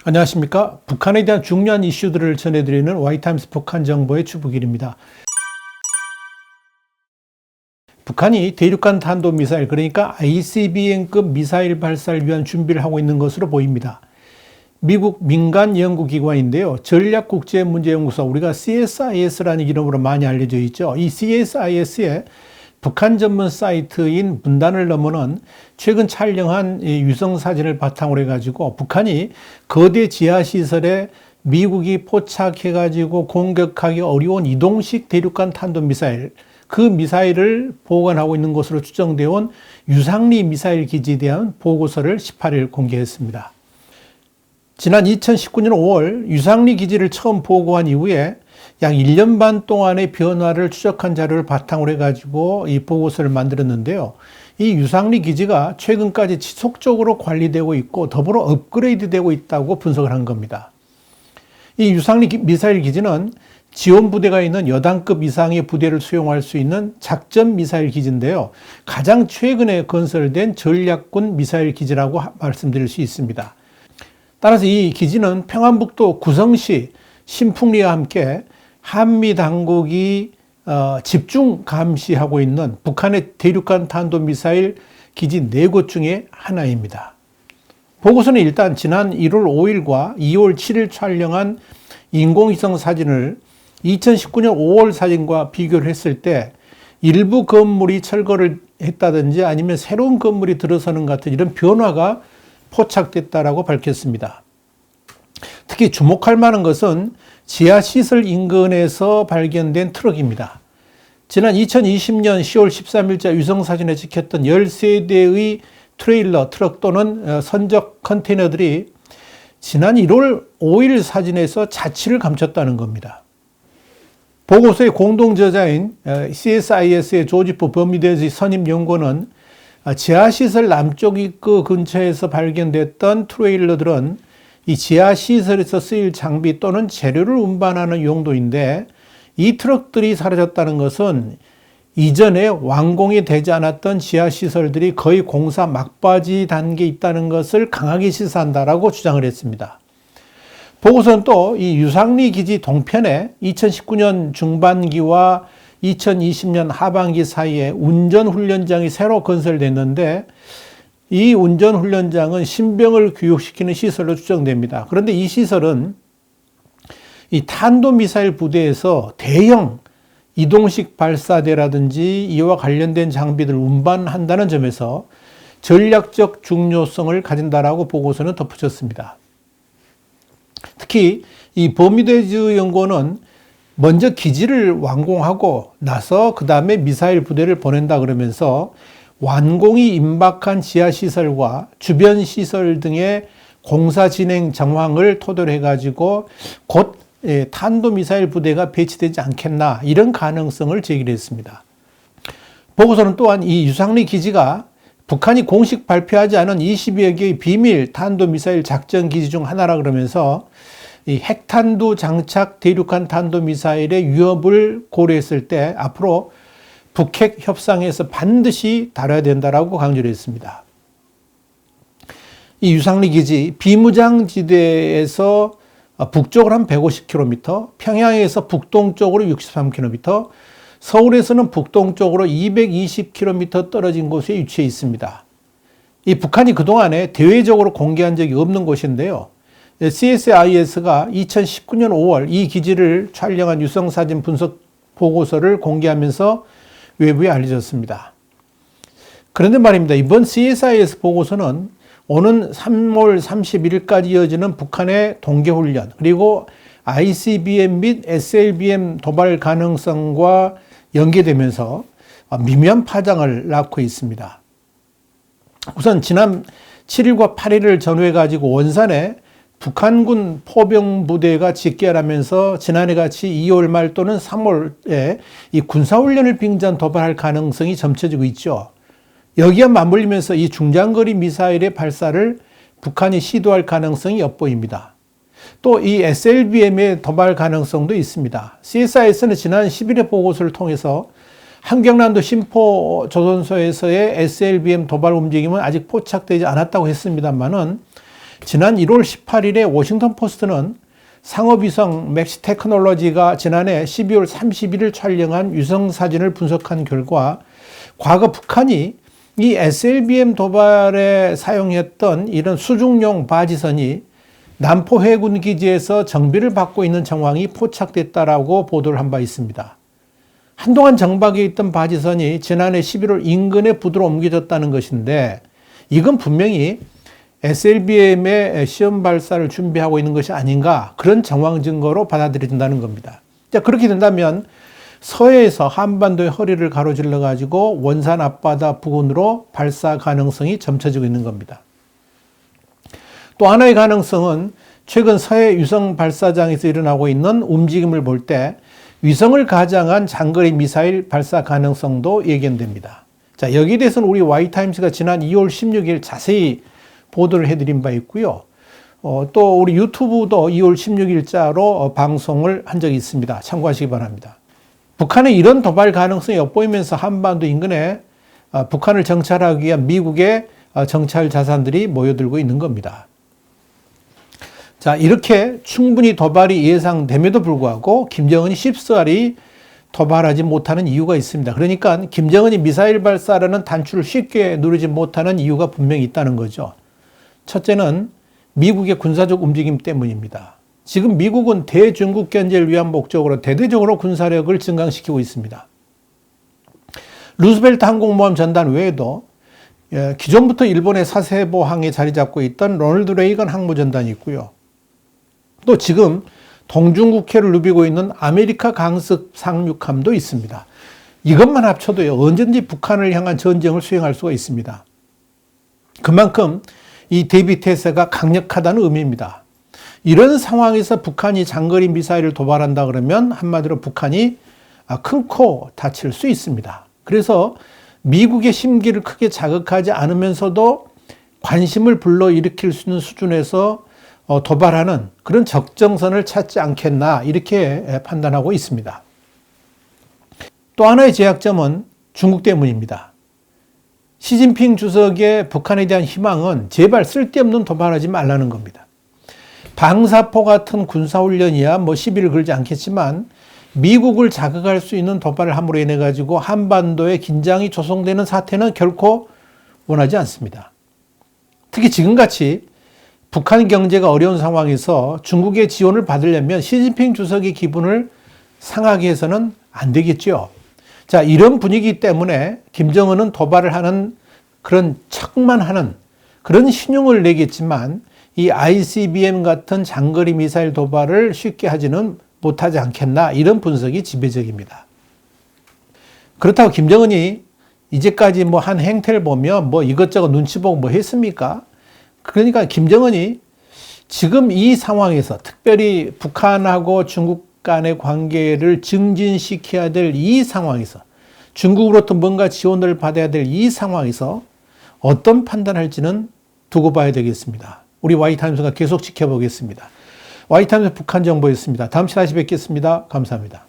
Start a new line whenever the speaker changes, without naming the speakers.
안녕하십니까. 북한에 대한 중요한 이슈들을 전해드리는 와이타임스 북한 정보의 주북일입니다. 북한이 대륙간 탄도미사일, 그러니까 ICBM급 미사일 발사를 위한 준비를 하고 있는 것으로 보입니다. 미국 민간 연구기관인데요. 전략국제문제연구소, 우리가 CSIS라는 이름으로 많이 알려져 있죠. 이 CSIS의 북한 전문 사이트인 분단을 넘어는 최근 촬영한 위성 사진을 바탕으로 해가지고 북한이 거대 지하시설에 미국이 포착해가지고 공격하기 어려운 이동식 대륙간 탄도미사일, 그 미사일을 보관하고 있는 것으로 추정되어 온 유상리 미사일 기지에 대한 보고서를 18일 공개했습니다. 지난 2019년 5월 유상리 기지를 처음 보고한 이후에 약 1년 반 동안의 변화를 추적한 자료를 바탕으로 해가지고 이 보고서를 만들었는데요. 이 유상리 기지가 최근까지 지속적으로 관리되고 있고 더불어 업그레이드되고 있다고 분석을 한 겁니다. 이 유상리 미사일 기지는 지원 부대가 있는 여단급 이상의 부대를 수용할 수 있는 작전 미사일 기지인데요. 가장 최근에 건설된 전략군 미사일 기지라고 말씀드릴 수 있습니다. 따라서 이 기지는 평안북도 구성시 신풍리와 함께 한미 당국이 집중 감시하고 있는 북한의 대륙간 탄도미사일 기지 4곳 중에 하나입니다. 보고서는 일단 지난 1월 5일과 2월 7일 촬영한 인공위성 사진을 2019년 5월 사진과 비교를 했을 때 일부 건물이 철거를 했다든지 아니면 새로운 건물이 들어서는 같은 이런 변화가 포착됐다라고 밝혔습니다. 특히 주목할 만한 것은 지하시설 인근에서 발견된 트럭입니다. 지난 2020년 10월 13일자 위성사진에 찍혔던 13대의 트레일러, 트럭 또는 선적 컨테이너들이 지난 1월 5일 사진에서 자취를 감췄다는 겁니다. 보고서의 공동저자인 CSIS의 조지프 버미데즈 선임연구원은 지하시설 남쪽 입구 근처에서 발견됐던 트레일러들은 이 지하시설에서 쓰일 장비 또는 재료를 운반하는 용도인데 이 트럭들이 사라졌다는 것은 이전에 완공이 되지 않았던 지하시설들이 거의 공사 막바지 단계에 있다는 것을 강하게 시사한다라고 주장을 했습니다. 보고서는 또 이 유상리 기지 동편에 2019년 중반기와 2020년 하반기 사이에 운전훈련장이 새로 건설됐는데 이 운전훈련장은 신병을 교육시키는 시설로 추정됩니다. 그런데 이 시설은 이 탄도미사일 부대에서 대형 이동식 발사대라든지 이와 관련된 장비들을 운반한다는 점에서 전략적 중요성을 가진다라고 보고서는 덧붙였습니다. 특히 이 버미데즈 연구원은 먼저 기지를 완공하고 나서 그 다음에 미사일 부대를 보낸다 그러면서 완공이 임박한 지하시설과 주변 시설 등의 공사 진행 정황을 토대로 해가지고 곧 탄도미사일 부대가 배치되지 않겠나 이런 가능성을 제기를 했습니다. 보고서는 또한 이 유상리 기지가 북한이 공식 발표하지 않은 20여 개의 비밀 탄도미사일 작전 기지 중 하나라 그러면서 이 핵탄두 장착 대륙간 탄도미사일의 위협을 고려했을 때 앞으로 북핵 협상에서 반드시 다뤄야 된다라고 강조를 했습니다. 이 유상리 기지 비무장지대에서 북쪽으로 한 150km, 평양에서 북동쪽으로 63km, 서울에서는 북동쪽으로 220km 떨어진 곳에 위치해 있습니다. 이 북한이 그동안에 대외적으로 공개한 적이 없는 곳인데요. CSIS가 2019년 5월 이 기지를 촬영한 유성사진 분석 보고서를 공개하면서 외부에 알려졌습니다. 그런데 말입니다. 이번 CSIS 보고서는 오는 3월 31일까지 이어지는 북한의 동계훈련 그리고 ICBM 및 SLBM 도발 가능성과 연계되면서 미묘한 파장을 낳고 있습니다. 우선 지난 7일과 8일을 전후해가지고 원산에 북한군 포병부대가 집결하면서 지난해같이 2월 말 또는 3월에 이 군사훈련을 빙자한 도발할 가능성이 점쳐지고 있죠. 여기에 맞물리면서 이 중장거리 미사일의 발사를 북한이 시도할 가능성이 엿보입니다. 또 이 SLBM의 도발 가능성도 있습니다. CSIS는 지난 11회 보고서를 통해서 한경남도 신포 조선소에서의 SLBM 도발 움직임은 아직 포착되지 않았다고 했습니다만은 지난 1월 18일에 워싱턴 포스트는 상업위성 맥시 테크놀로지가 지난해 12월 31일 촬영한 위성 사진을 분석한 결과 과거 북한이 이 SLBM 도발에 사용했던 이런 수중용 바지선이 남포 해군 기지에서 정비를 받고 있는 정황이 포착됐다라고 보도를 한 바 있습니다. 한동안 정박해 있던 바지선이 지난해 11월 인근에 부두로 옮겨졌다는 것인데 이건 분명히 SLBM의 시험 발사를 준비하고 있는 것이 아닌가 그런 정황 증거로 받아들여진다는 겁니다. 자, 그렇게 된다면 서해에서 한반도의 허리를 가로질러 가지고 원산 앞바다 부근으로 발사 가능성이 점쳐지고 있는 겁니다. 또 하나의 가능성은 최근 서해 위성 발사장에서 일어나고 있는 움직임을 볼 때 위성을 가장한 장거리 미사일 발사 가능성도 예견됩니다. 자, 여기에 대해서는 우리 Y타임스가 지난 2월 16일 자세히 보도를 해드린 바 있고요. 또 우리 유튜브도 2월 16일자로 방송을 한 적이 있습니다. 참고하시기 바랍니다. 북한의 이런 도발 가능성이 엿보이면서 한반도 인근에 북한을 정찰하기 위한 미국의 정찰 자산들이 모여들고 있는 겁니다. 자, 이렇게 충분히 도발이 예상됨에도 불구하고 김정은이 쉽사리 도발하지 못하는 이유가 있습니다. 그러니까 김정은이 미사일 발사라는 단추를 쉽게 누르지 못하는 이유가 분명히 있다는 거죠. 첫째는 미국의 군사적 움직임 때문입니다. 지금 미국은 대중국 견제를 위한 목적으로 대대적으로 군사력을 증강시키고 있습니다. 루스벨트 항공모함 전단 외에도 기존부터 일본의 사세보항에 자리 잡고 있던 로널드 레이건 항모전단이 있고요. 또 지금 동중국해를 누비고 있는 아메리카 강습 상륙함도 있습니다. 이것만 합쳐도요, 언제든지 북한을 향한 전쟁을 수행할 수가 있습니다. 그만큼 이 대비 태세가 강력하다는 의미입니다. 이런 상황에서 북한이 장거리 미사일을 도발한다 그러면 한마디로 북한이 큰 코 다칠 수 있습니다. 그래서 미국의 심기를 크게 자극하지 않으면서도 관심을 불러일으킬 수 있는 수준에서 도발하는 그런 적정선을 찾지 않겠나 이렇게 판단하고 있습니다. 또 하나의 제약점은 중국 때문입니다. 시진핑 주석의 북한에 대한 희망은 제발 쓸데없는 도발하지 말라는 겁니다. 방사포 같은 군사훈련이야 시비를 걸지 않겠지만 미국을 자극할 수 있는 도발을 함으로 인해 가지고 한반도에 긴장이 조성되는 사태는 결코 원하지 않습니다. 특히 지금같이 북한 경제가 어려운 상황에서 중국의 지원을 받으려면 시진핑 주석의 기분을 상하게 해서는 안 되겠죠. 자, 이런 분위기 때문에 김정은은 도발을 하는 그런 척만 하는 그런 신용을 내겠지만 이 ICBM 같은 장거리 미사일 도발을 쉽게 하지는 못하지 않겠나 이런 분석이 지배적입니다. 그렇다고 김정은이 이제까지 한 행태를 보면 이것저것 눈치 보고 했습니까? 그러니까 김정은이 지금 이 상황에서 특별히 북한하고 중국 간의 관계를 증진시켜야 될 이 상황에서 중국으로부터 뭔가 지원을 받아야 될 이 상황에서 어떤 판단할지는 두고 봐야 되겠습니다. 우리 Y타임스가 계속 지켜보겠습니다. Y타임스 북한 정보였습니다. 다음 시간에 다시 뵙겠습니다. 감사합니다.